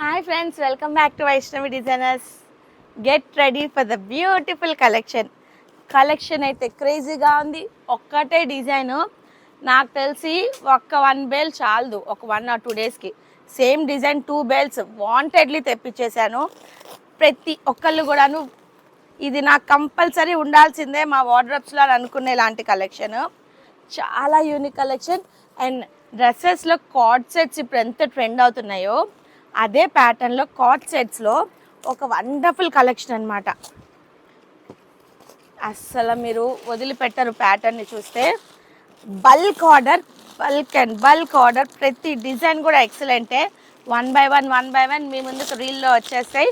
Hi friends, welcome back to Vaishnavi designers. Get ready for the beautiful collection అయితే క్రేజీగా ఉంది. ఒక్కటే డిజైను నాకు తెలిసి ఒక్క 1 బేల్ చాలదు. ఒక 1 or 2 డేస్కి సేమ్ డిజైన్ 2 బేల్స్ వాంటెడ్లీ తెప్పించేశాను. ప్రతి ఒక్కళ్ళు కూడాను ఇది నాకు కంపల్సరీ ఉండాల్సిందే మా వార్డ్రోబ్స్లో అని అనుకునే లాంటి కలెక్షన్. చాలా యూనిక్ కలెక్షన్. అండ్ డ్రెస్సెస్లో కార్డ్ సెట్స్ ఇప్పుడు ఎంత ట్రెండ్ అవుతున్నాయో అదే ప్యాటర్న్లో కార్డ్ సెట్స్లో ఒక వండర్ఫుల్ కలెక్షన్ అనమాట. అస్సలు మీరు వదిలిపెట్టరు ప్యాటర్న్ని చూస్తే. బల్క్ ఆర్డర్ ప్రతి డిజైన్ కూడా ఎక్సలెంటే. 1 by 1 మీ ముందుకు రీల్లో వచ్చేస్తాయి.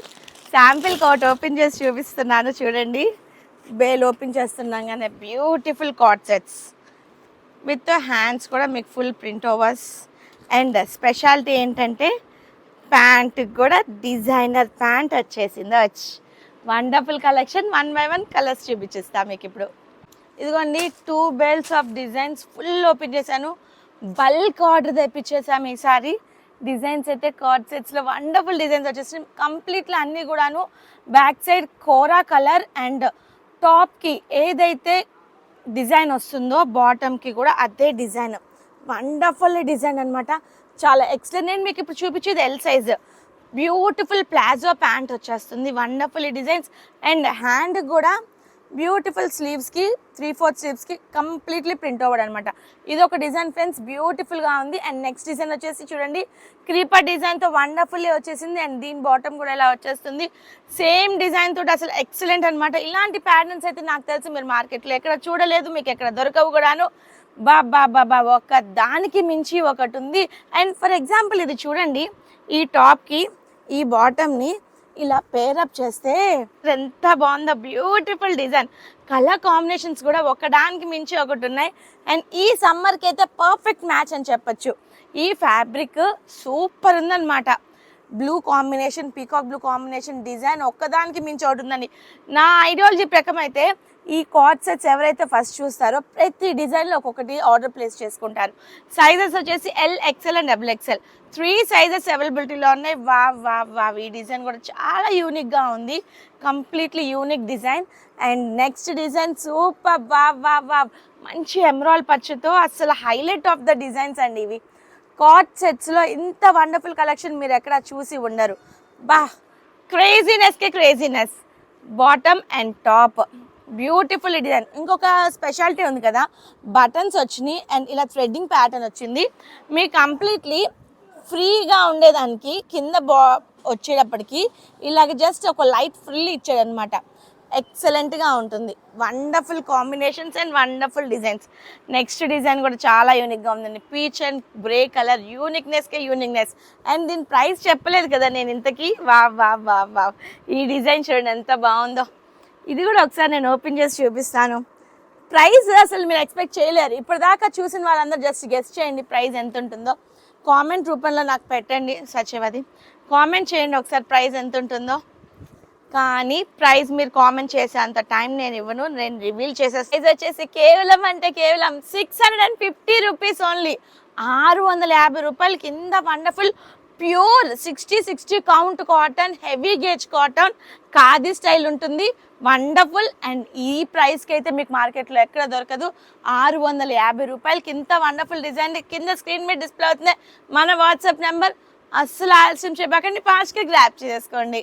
శాంపిల్ కోట్ ఓపెన్ చేసి చూపిస్తున్నాను చూడండి. బేల్ ఓపెన్ చేస్తున్నాగానే beautiful coord sets with hands కూడా మీకు full print overs. And speciality ఏంటంటే ప్యాంట్ కూడా డిజైనర్ ప్యాంట్ వచ్చేసింది. Wonderful collection. 1 by 1 కలర్స్ చూపించేస్తా మీకు ఇప్పుడు. ఇదిగోండి 2 bales of designs full open చేశాను. బల్క్ ఆర్డర్ తెప్పించేసాము ఈసారి. డిజైన్స్ అయితే కార్డ్ సెట్స్లో వండర్ఫుల్ డిజైన్స్ వచ్చేసి కంప్లీట్లీ అన్నీ కూడాను back side kora colour and టాప్కి ఏదైతే డిజైన్ వస్తుందో బాటమ్కి కూడా అదే డిజైన్. వండర్ఫుల్ డిజైన్ అనమాట. చాలా ఎక్సలెంట్. నేను మీకు ఇప్పుడు చూపించేది L size. Beautiful palazzo pant వచ్చేస్తుంది. Wonderful designs. అండ్ హ్యాండ్ కూడా బ్యూటిఫుల్ స్లీవ్స్కి 3/4 స్లీవ్స్కి కంప్లీట్లీ ప్రింట్ ఓవర్ అనమాట. ఇది ఒక డిజైన్ ఫ్రెండ్స్, బ్యూటిఫుల్గా ఉంది. అండ్ నెక్స్ట్ డిజైన్ వచ్చేసి చూడండి, క్రీపర్ డిజైన్తో వండర్ఫుల్లీ వచ్చేసింది. అండ్ దీని బాటమ్ కూడా ఇలా వచ్చేస్తుంది. సేమ్ డిజైన్ తోటి అసలు ఎక్సలెంట్ అనమాట. ఇలాంటి ప్యాటర్న్స్ అయితే నాకు తెలిసి మీరు మార్కెట్లో ఎక్కడ చూడలేదు, మీకు ఎక్కడ దొరకవు కూడాను. బాబా ఒక దానికి మించి ఒకటి ఉంది. అండ్ ఫర్ ఎగ్జాంపుల్ ఇది చూడండి, ఈ టాప్కి ఈ బాటమ్ని ఇలా పేరప్ చేస్తే ఎంత బాగుందో. Beautiful design. కలర్ కాంబినేషన్స్ కూడా ఒకదానికి మించి ఒకటి ఉన్నాయి. అండ్ ఈ సమ్మర్కి అయితే పర్ఫెక్ట్ మ్యాచ్ అని చెప్పచ్చు. ఈ ఫ్యాబ్రిక్ సూపర్ ఉందన్నమాట. Blue combination, peacock blue combination design ఒక్కదానికి మించి ఒకటి ఉందండి. నా ఐడియాలజీ ప్రకారం అయితే ఈ కార్డ్ సెట్స్ ఎవరైతే ఫస్ట్ చూస్తారో ప్రతి డిజైన్లో ఒక్కొక్కటి ఆర్డర్ ప్లేస్ చేసుకుంటారు. సైజెస్ వచ్చేసి L, XL and XXL 3 sizes అవైలబిలిటీలో ఉన్నాయి. వావ్ ఈ డిజైన్ కూడా చాలా యూనిక్గా ఉంది. Completely unique design. And next design super. Wow మంచి ఎమరాల్డ్ పచ్చతో అసలు హైలైట్ ఆఫ్ ద డిజైన్స్ అండి ఇవి. కార్డ్ సెట్స్లో ఇంత వండర్ఫుల్ కలెక్షన్ మీరు ఎక్కడ చూసి ఉండరు. Craziness. Bottom and top beautiful design. ఇంకొక స్పెషాలిటీ ఉంది కదా, బటన్స్ వచ్చినాయి అండ్ ఇలా థ్రెడ్డింగ్ ప్యాటర్న్ వచ్చింది. మీరు కంప్లీట్లీ ఫ్రీగా ఉండేదానికి కింద వచ్చేటప్పటికి ఇలాగ జస్ట్ ఒక లైట్ ఫ్రిల్ ఇచ్చాడనమాట. ఎక్సలెంట్గా ఉంటుంది. Wonderful combinations and wonderful designs. Next design కూడా చాలా యూనిక్గా ఉందండి. Peach and grey colour. Uniqueness. And దీని ప్రైస్ చెప్పలేదు కదా నేను ఇంతకీ. వావ్ ఈ డిజైన్ చూడండి ఎంత బాగుందో. ఇది కూడా ఒకసారి నేను ఓపెన్ చేసి చూపిస్తాను. ప్రైస్ అసలు మీరు ఎక్స్పెక్ట్ చేయలేరు. ఇప్పటిదాకా చూసిన వాళ్ళందరూ జస్ట్ గెస్ట్ చేయండి ప్రైస్ ఎంత ఉంటుందో. కామెంట్ రూపంలో నాకు పెట్టండి. సత్యవతి కామెంట్ చేయండి ఒకసారి ప్రైస్ ఎంత ఉంటుందో. కానీ ప్రైస్ మీరు కామెంట్ చేసే అంత టైం నేను ఇవ్వను. నేను రివీల్ చేసేస్తాను. ఇది వచ్చేసి కేవలం 650 రూపీస్ ఓన్లీ. 650 రూపాయలు కింద wonderful pure 60 count cotton, heavy gauge cotton, khadi style ఉంటుంది. వండర్ఫుల్. అండ్ ఈ ప్రైస్కి అయితే మీకు మార్కెట్లో ఎక్కడ దొరకదు. 650 రూపాయలకి ఇంత వండర్ఫుల్ డిజైన్. కింద స్క్రీన్ మీద డిస్ప్లే అవుతుంది మన వాట్సాప్ నెంబర్. అస్సలు ఆలస్యం చేయబాకండి, ఫాస్ట్గా గ్రాప్ చేసుకోండి.